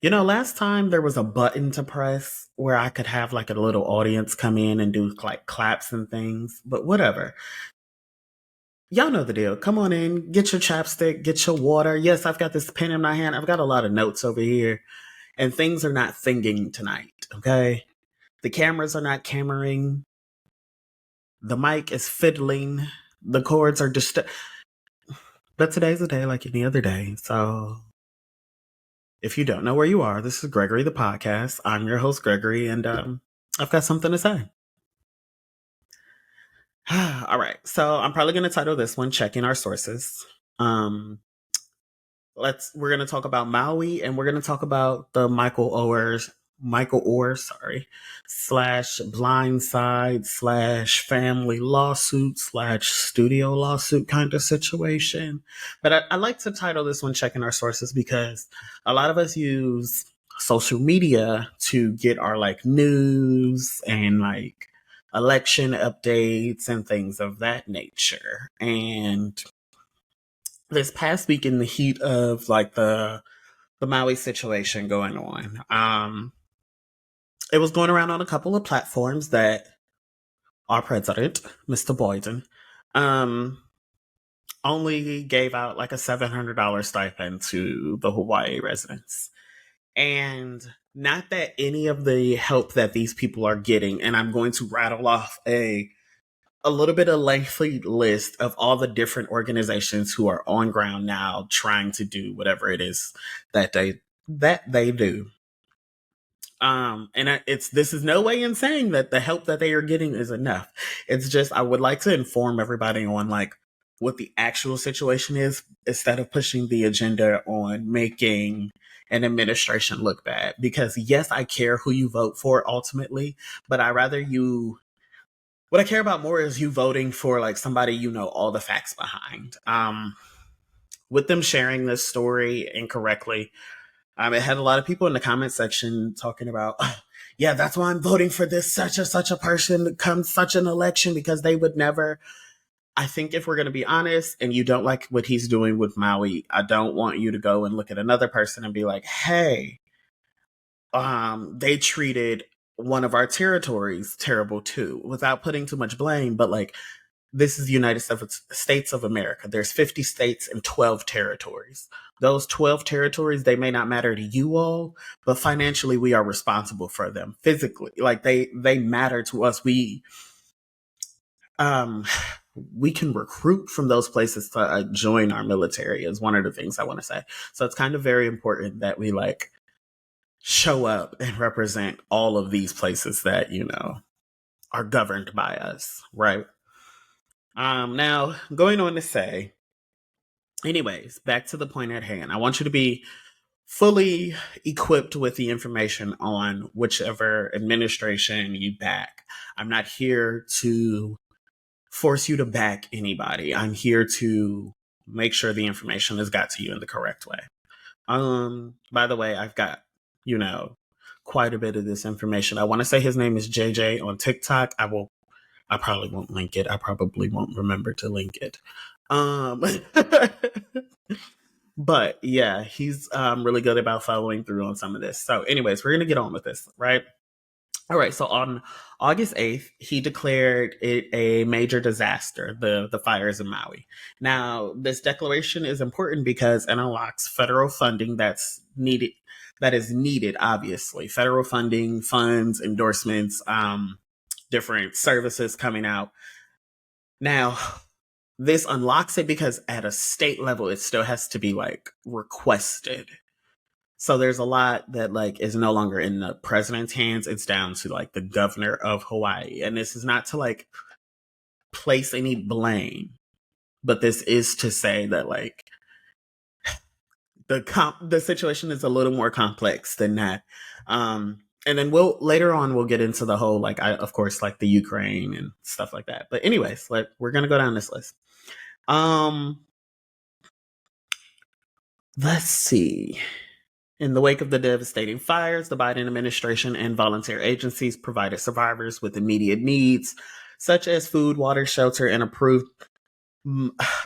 Last time there was a button to press where I could have like a little audience come in and do like claps and things, but whatever. Y'all know the deal. Come on in, get your chapstick, get your water. Yes, I've got this pen in my hand. I've got a lot of notes over here, and things are not thinging tonight, okay? The cameras are not cameraing. The mic is fiddling. The chords are but today's a day like any other day. So if you don't know where you are, this is Gregory the podcast. I'm your host, Gregory, and I've got something to say. All right. So I'm probably going to title this one Checking Our Sources. Um, we're going to talk about Maui, and we're going to talk about the Michael Orr, slash blindside slash family lawsuit slash studio lawsuit kind of situation. But I like to title this one Checking Our Sources because a lot of us use social media to get our like news and like election updates and things of that nature. And this past week, in the heat of like the Maui situation going on, it was going around on a couple of platforms that our president, Mr. Biden, um, only gave out like a $700 stipend to the Hawaii residents. And not that any of the help that these people are getting, and I'm going to rattle off a little bit of lengthy list of all the different organizations who are on ground now trying to do whatever it is that they do. And this is no way in saying that the help that they are getting is enough. It's just I would like to inform everybody on like what the actual situation is instead of pushing the agenda on making an administration look bad. Because yes, I care who you vote for ultimately, but what I care about more is you voting for like somebody you know all the facts behind. With them sharing this story incorrectly, it had a lot of people in the comment section talking about, oh, yeah, that's why I'm voting for this such a person to come such an election because they would never. I think if we're going to be honest and you don't like what he's doing with Maui, I don't want you to go and look at another person and be like, hey, they treated one of our territories terrible too, without putting too much blame. But like, this is the United States of America. There's 50 states and 12 territories. Those 12 territories, they may not matter to you all, but financially we are responsible for them. Physically, like they matter to us. Um we can recruit from those places to join our military is one of the things I want to say. So it's kind of very important that we like show up and represent all of these places that, are governed by us, right? Now going on to say, anyways, back to the point at hand. I want you to be fully equipped with the information on whichever administration you back. I'm not here to force you to back anybody. I'm here to make sure the information is got to you in the correct way. By the way, I've got, quite a bit of this information. I want to say his name is JJ on TikTok. I probably won't link it. I probably won't remember to link it. Um, but yeah, he's really good about following through on some of this. So, anyways, we're gonna get on with this, right? All right. So on August 8th, he declared it a major disaster, the fires in Maui. Now, this declaration is important because it unlocks federal funding that is needed, obviously. Federal funding, funds, endorsements, different services coming out. Now, this unlocks it because at a state level, it still has to be like requested. So there's a lot that like is no longer in the president's hands. It's down to like the governor of Hawaii. And this is not to like place any blame, but this is to say that like the situation is a little more complex than that. And then we'll get into the whole like of course like the Ukraine and stuff like that. But anyways, like we're gonna go down this list. Let's see. In the wake of the devastating fires, the Biden administration and volunteer agencies provided survivors with immediate needs, such as food, water, shelter, and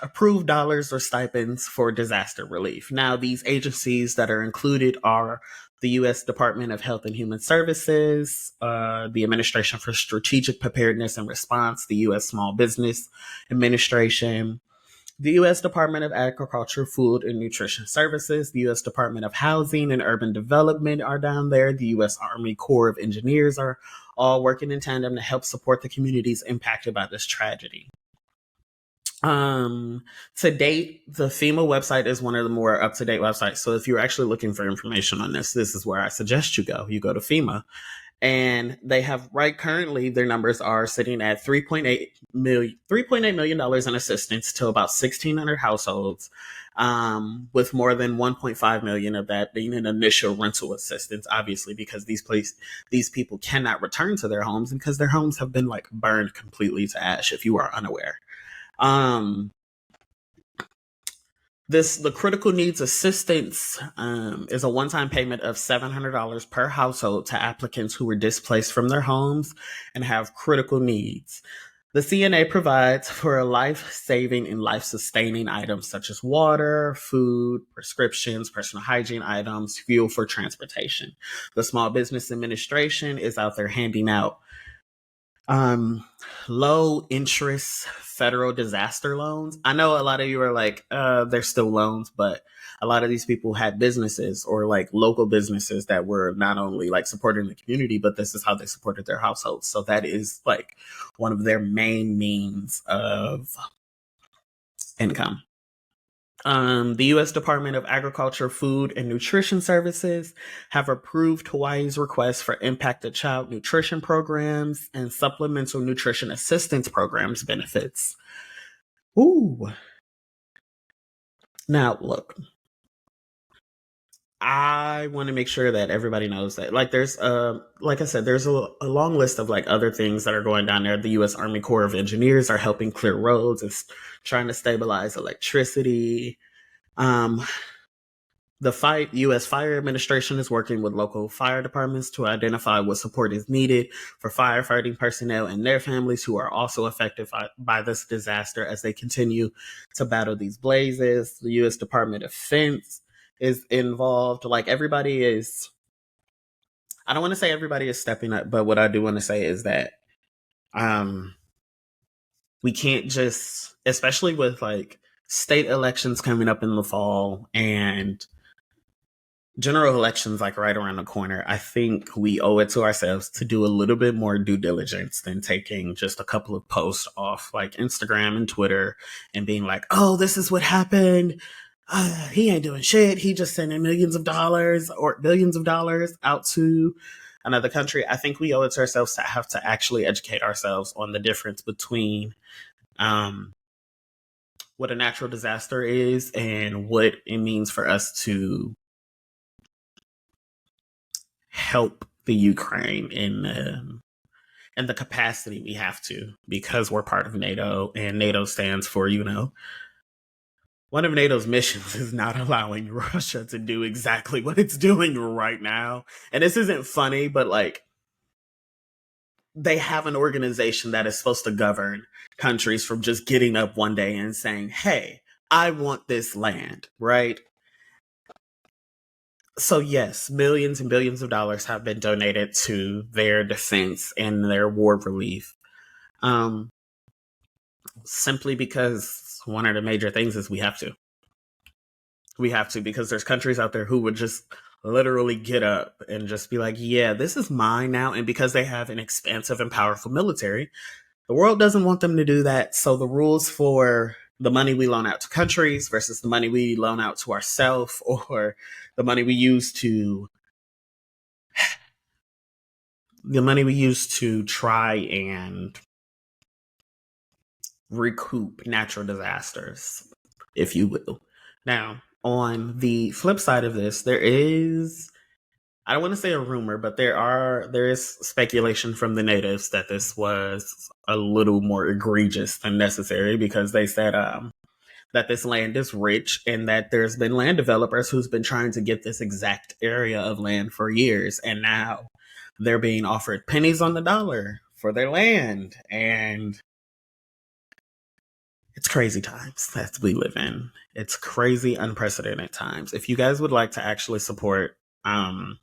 approved dollars or stipends for disaster relief. Now, these agencies that are included are the U.S. Department of Health and Human Services, the Administration for Strategic Preparedness and Response, the U.S. Small Business Administration, the U.S. Department of Agriculture, Food, and Nutrition Services, the U.S. Department of Housing and Urban Development are down there, the U.S. Army Corps of Engineers are all working in tandem to help support the communities impacted by this tragedy. To date, the FEMA website is one of the more up to date websites. So if you're actually looking for information on this, this is where I suggest you go. You go to FEMA, and they have right currently their numbers are sitting at $3.8 million in assistance to about 1,600 households, with more than 1.5 million of that being an initial rental assistance. Obviously, because these people cannot return to their homes because their homes have been like burned completely to ash. If you are unaware. The critical needs assistance is a one-time payment of $700 per household to applicants who were displaced from their homes and have critical needs. The CNA provides for life-saving and life-sustaining items such as water, food, prescriptions, personal hygiene items, fuel for transportation. The Small Business Administration is out there handing out low interest federal disaster loans. I know a lot of you are like, they're still loans, but a lot of these people had businesses or like local businesses that were not only like supporting the community, but this is how they supported their households. So that is like one of their main means of income. The U.S. Department of Agriculture, Food, and Nutrition Services have approved Hawaii's request for impacted child nutrition programs and supplemental nutrition assistance programs benefits. Ooh. Now, look, I want to make sure that everybody knows that, like, there's, like I said, there's a long list of like other things that are going down there. The U.S. Army Corps of Engineers are helping clear roads. It's trying to stabilize electricity. The U.S. Fire Administration is working with local fire departments to identify what support is needed for firefighting personnel and their families who are also affected by this disaster as they continue to battle these blazes. The U.S. Department of Defense is involved. Like, everybody is, I don't want to say everybody is stepping up, but what I do want to say is that we can't just, especially with like state elections coming up in the fall and general elections like right around the corner, I think we owe it to ourselves to do a little bit more due diligence than taking just a couple of posts off like Instagram and Twitter and being like, oh, this is what happened. He ain't doing shit. He just sending millions of dollars or billions of dollars out to another country. I think we owe it to ourselves to have to actually educate ourselves on the difference between what a natural disaster is and what it means for us to help the Ukraine in the capacity we have to, because we're part of NATO, and NATO stands for, one of NATO's missions is not allowing Russia to do exactly what it's doing right now. And this isn't funny, but like, they have an organization that is supposed to govern countries from just getting up one day and saying, hey, I want this land, right? So yes, millions and billions of dollars have been donated to their defense and their war relief. Simply because one of the major things is we have to. We have to, because there's countries out there who would just literally get up and just be like, yeah, this is mine now. And because they have an expansive and powerful military, the world doesn't want them to do that. So the rules for the money we loan out to countries versus the money we loan out to ourselves, or the money we use to try and recoup natural disasters, if you will. Now, on the flip side of this, there is, I don't want to say a rumor, but there is speculation from the natives that this was a little more egregious than necessary, because they said that this land is rich and that there's been land developers who's been trying to get this exact area of land for years, and now they're being offered pennies on the dollar for their land. And It's crazy times that we live in. It's crazy, unprecedented times. If you guys would like to actually support um,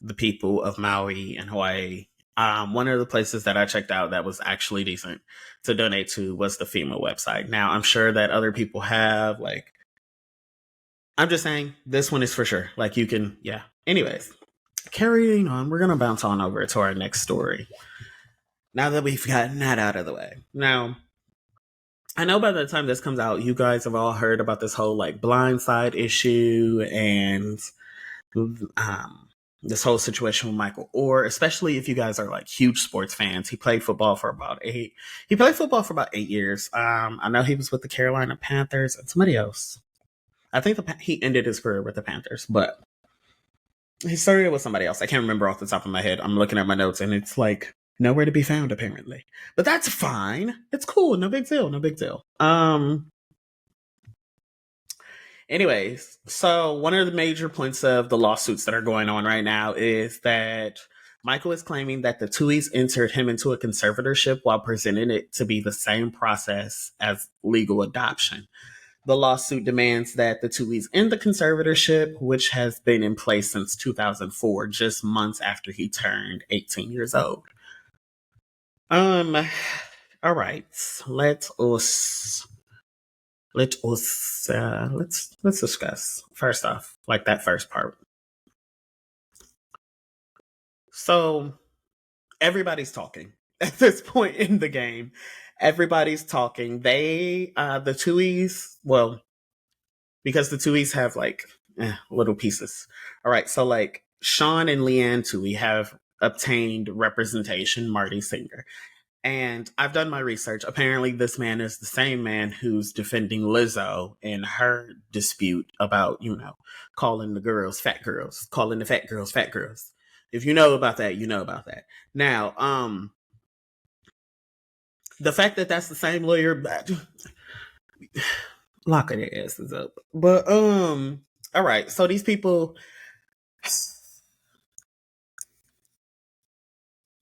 the people of Maui and Hawaii, one of the places that I checked out that was actually decent to donate to was the FEMA website. Now, I'm sure that other people have, like, I'm just saying this one is for sure. Like, you can, yeah. Anyways, carrying on, we're going to bounce on over to our next story. Now that we've gotten that out of the way. Now, I know by the time this comes out, you guys have all heard about this whole like blindside issue and this whole situation with Michael Orr, especially if you guys are like huge sports fans. He played football for about 8 years. I know he was with the Carolina Panthers and somebody else. I think he ended his career with the Panthers, but he started with somebody else. I can't remember off the top of my head. I'm looking at my notes and it's like nowhere to be found apparently. But that's fine. It's cool. No big deal. No big deal. Anyways, so one of the major points of the lawsuits that are going on right now is that Michael is claiming that the Tuohys entered him into a conservatorship while presenting it to be the same process as legal adoption. The lawsuit demands that the Tuohys end the conservatorship, which has been in place since 2004, just months after he turned 18 years old. All right, let's discuss first off, like that first part. So everybody's talking at this point in the game. Everybody's talking. The Tuohys, well, because the Tuohys have like little pieces. All right, so like Sean and Leanne Tuohy have obtained representation, Marty Singer. And I've done my research. Apparently, this man is the same man who's defending Lizzo in her dispute about, calling the girls fat girls, calling the fat girls fat girls. If you know about that, you know about that. Now, the fact that that's the same lawyer, locking their asses up. But all right. So these people,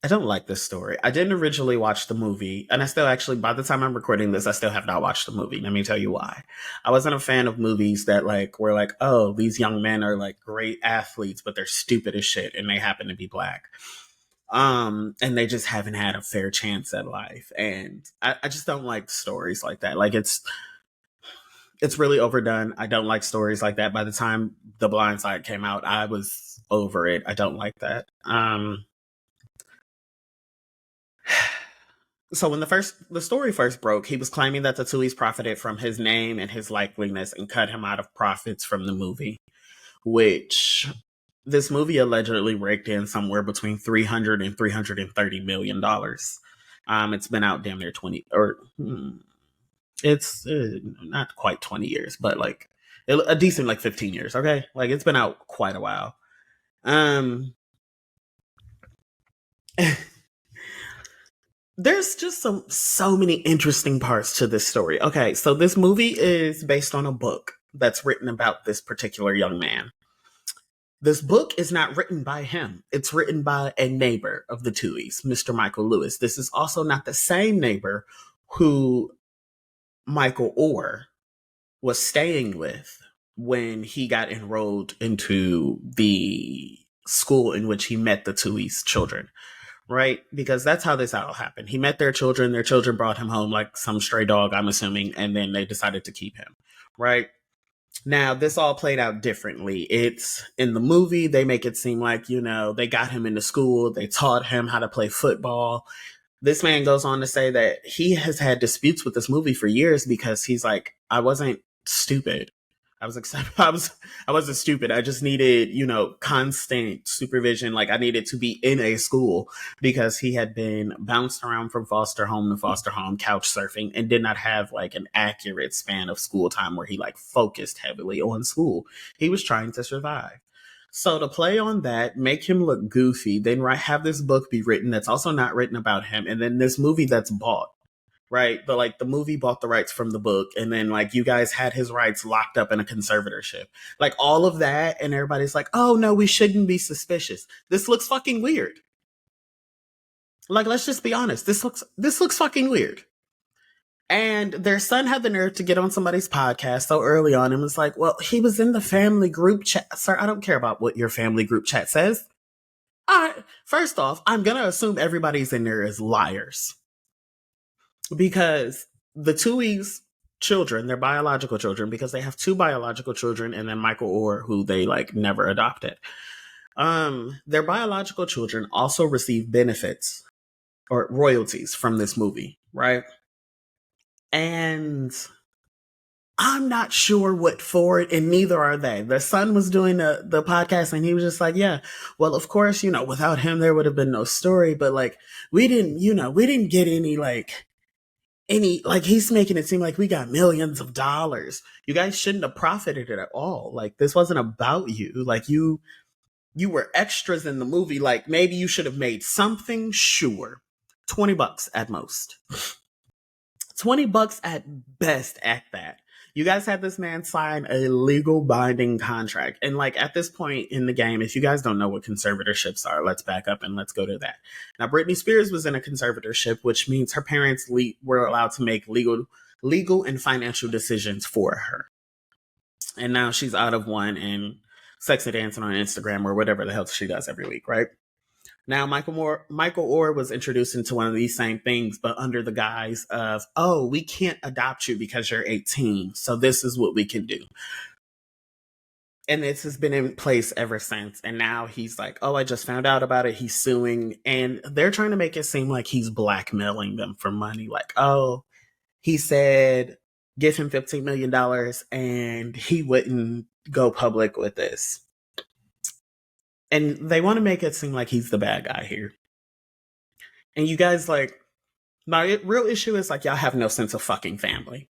I don't like this story. I didn't originally watch the movie, and I still actually, by the time I'm recording this, I still have not watched the movie. Let me tell you why. I wasn't a fan of movies that like were like, oh, these young men are like great athletes, but they're stupid as shit, and they happen to be black. And they just haven't had a fair chance at life, and I just don't like stories like that. Like it's really overdone. I don't like stories like that. By the time The Blind Side came out, I was over it. I don't like that. So when the story first broke, he was claiming that the Tuohys profited from his name and his likeliness and cut him out of profits from the movie, which this movie allegedly raked in somewhere between $300 and $330 million. It's been out damn near 20 or it's not quite 20 years, but like a decent like 15 years. Okay, like it's been out quite a while. There's just so many interesting parts to this story. Okay, so this movie is based on a book that's written about this particular young man. This book is not written by him. It's written by a neighbor of the Tuohys, Mr. Michael Lewis. This is also not the same neighbor who Michael Orr was staying with when he got enrolled into the school in which he met the Tuohys children. Right? Because that's how this all happened. He met their children. Their children brought him home like some stray dog, I'm assuming, and then they decided to keep him. Right? Now, this all played out differently. It's in the movie, they make it seem like, they got him into school. They taught him how to play football. This man goes on to say that he has had disputes with this movie for years because he's like, I wasn't stupid. I wasn't stupid. I just needed, constant supervision. Like I needed to be in a school because he had been bounced around from foster home to foster home, couch surfing, and did not have like an accurate span of school time where he like focused heavily on school. He was trying to survive. So to play on that, make him look goofy, then have this book be written that's also not written about him, and then this movie that's bought. Right. But like the movie bought the rights from the book, and then like you guys had his rights locked up in a conservatorship. Like all of that, and everybody's like, oh no, we shouldn't be suspicious. This looks fucking weird. Like, let's just be honest. This looks fucking weird. And their son had the nerve to get on somebody's podcast so early on and was like, well, he was in the family group chat. Sir, I don't care about what your family group chat says. First off, I'm going to assume everybody's in there is liars because the Tuohy's children, their biological children, because they have two biological children and then Michael Orr, who they like never adopted. Their biological children also receive benefits or royalties from this movie, right? And I'm not sure what for it, and neither are they. The son was doing the podcast, and he was just like, yeah, well, of course, without him, there would have been no story, but like, we didn't get like, he's making it seem like we got millions of dollars. You guys shouldn't have profited at all. Like, this wasn't about you. Like, you were extras in the movie. Like, maybe you should have made something, sure. $20 at most. $20 at best at that. You guys had this man sign a legal binding contract. And like at this point in the game, if you guys don't know what conservatorships are, let's back up and let's go to that. Now, Britney Spears was in a conservatorship, which means her parents were allowed to make legal and financial decisions for her. And now she's out of one and sexy dancing on Instagram or whatever the hell she does every week, right? Now, Michael Orr was introduced into one of these same things, but under the guise of, oh, we can't adopt you because you're 18. So this is what we can do. And this has been in place ever since. And now he's like, oh, I just found out about it. He's suing. And they're trying to make it seem like he's blackmailing them for money. Like, oh, he said, give him $15 million and he wouldn't go public with this. And they want to make it seem like he's the bad guy here. And you guys, like, my real issue is, like, y'all have no sense of fucking family.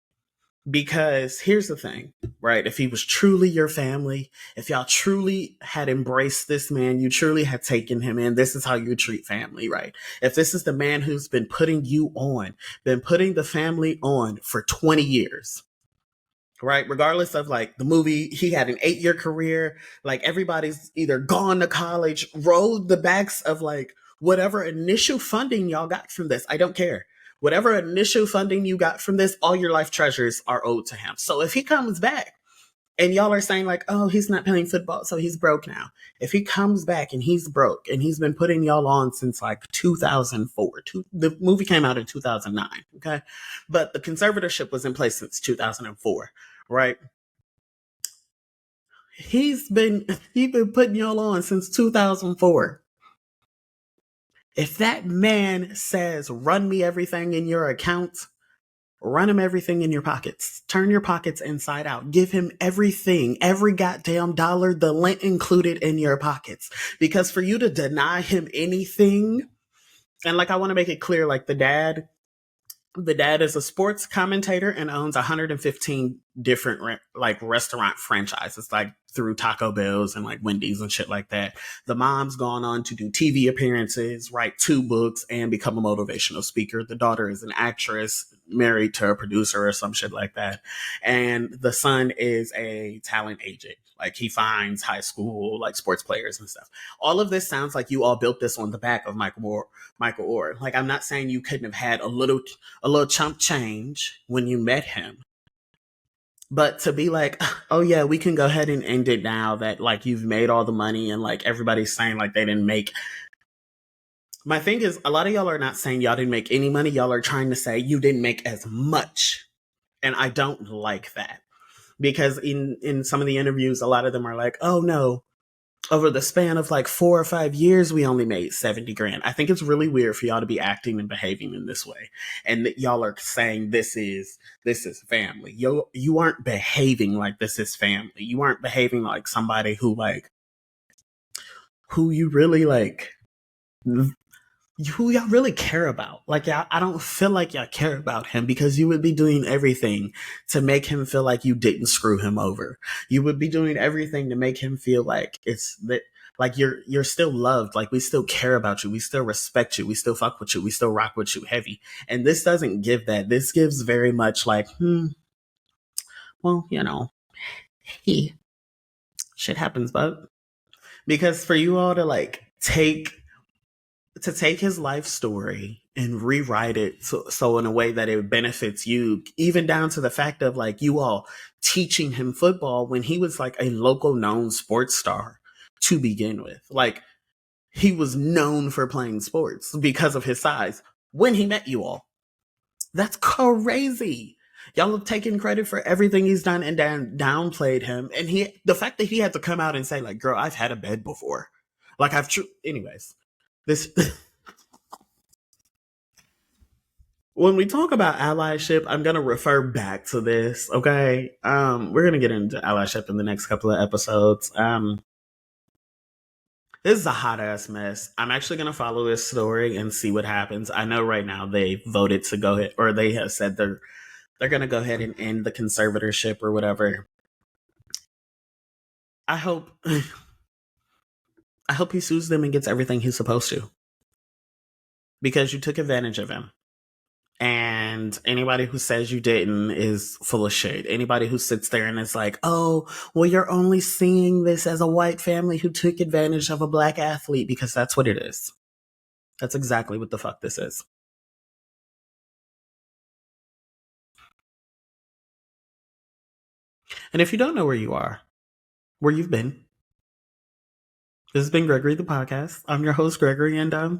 Because here's the thing, right? If he was truly your family, if y'all truly had embraced this man, you truly had taken him in, this is how you treat family, right? If this is the man who's been putting you on, been putting the family on for 20 years, right? Regardless of like the movie, he had an 8-year career. Like everybody's either gone to college, rode the backs of like whatever initial funding y'all got from this. I don't care. Whatever initial funding you got from this, all your life treasures are owed to him. So if he comes back and y'all are saying like, oh, he's not playing football, so he's broke now. If he comes back and he's broke and he's been putting y'all on since like 2004, the movie came out in 2009, okay? But the conservatorship was in place since 2004. Right? He's been putting y'all on since 2004. If that man says, run me everything in your accounts, run him everything in your pockets. Turn your pockets inside out. Give him everything, every goddamn dollar, the lint included in your pockets. Because for you to deny him anything, and like I want to make it clear, like the dad is a sports commentator and owns 115 different like restaurant franchises, like through Taco Bell's and like Wendy's and shit like that. The mom's gone on to do TV appearances, write 2 books, and become a motivational speaker. The daughter is an actress married to a producer or some shit like that. And the son is a talent agent. Like he finds high school like sports players and stuff. All of this sounds like you all built this on the back of Michael Orr. Like I'm not saying you couldn't have had a little chump change when you met him. But to be like, oh yeah, we can go ahead and end it now that like you've made all the money and like everybody's saying like they didn't make. My thing is, a lot of y'all are not saying y'all didn't make any money. Y'all are trying to say you didn't make as much. And I don't like that. Because in some of the interviews, a lot of them are like, oh no, over the span of like 4 or 5 years, we only made 70 grand. I think it's really weird for y'all to be acting and behaving in this way. And that y'all are saying this is family. You aren't behaving like this is family. You aren't behaving like somebody who you really like, who y'all really care about. Like, I don't feel like y'all care about him because you would be doing everything to make him feel like you didn't screw him over. You would be doing everything to make him feel like it's that, like you're still loved. Like we still care about you. We still respect you. We still fuck with you. We still rock with you heavy. And this doesn't give that. This gives very much like, well, shit happens, but because for you all to like take his life story and rewrite it so in a way that it benefits you, even down to the fact of like you all teaching him football when he was like a local known sports star to begin with. Like he was known for playing sports because of his size when he met you all. That's crazy. Y'all have taken credit for everything he's done and downplayed him. And the fact that he had to come out and say, like, girl, I've had a bed before. Like, anyways, this, when we talk about allyship, I'm going to refer back to this. Okay. We're going to get into allyship in the next couple of episodes. This is a hot ass mess. I'm actually going to follow this story and see what happens. I know right now they voted to go ahead, or they have said they're going to go ahead and end the conservatorship or whatever. I hope I hope he sues them and gets everything he's supposed to, because you took advantage of him. And anybody who says you didn't is full of shit. Anybody who sits there and is like, oh, well, you're only seeing this as a white family who took advantage of a black athlete, because that's what it is. That's exactly what the fuck this is. And if you don't know where you are, where you've been, this has been Gregory the Podcast. I'm your host, Gregory, and that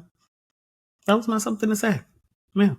was my something to say. Yeah.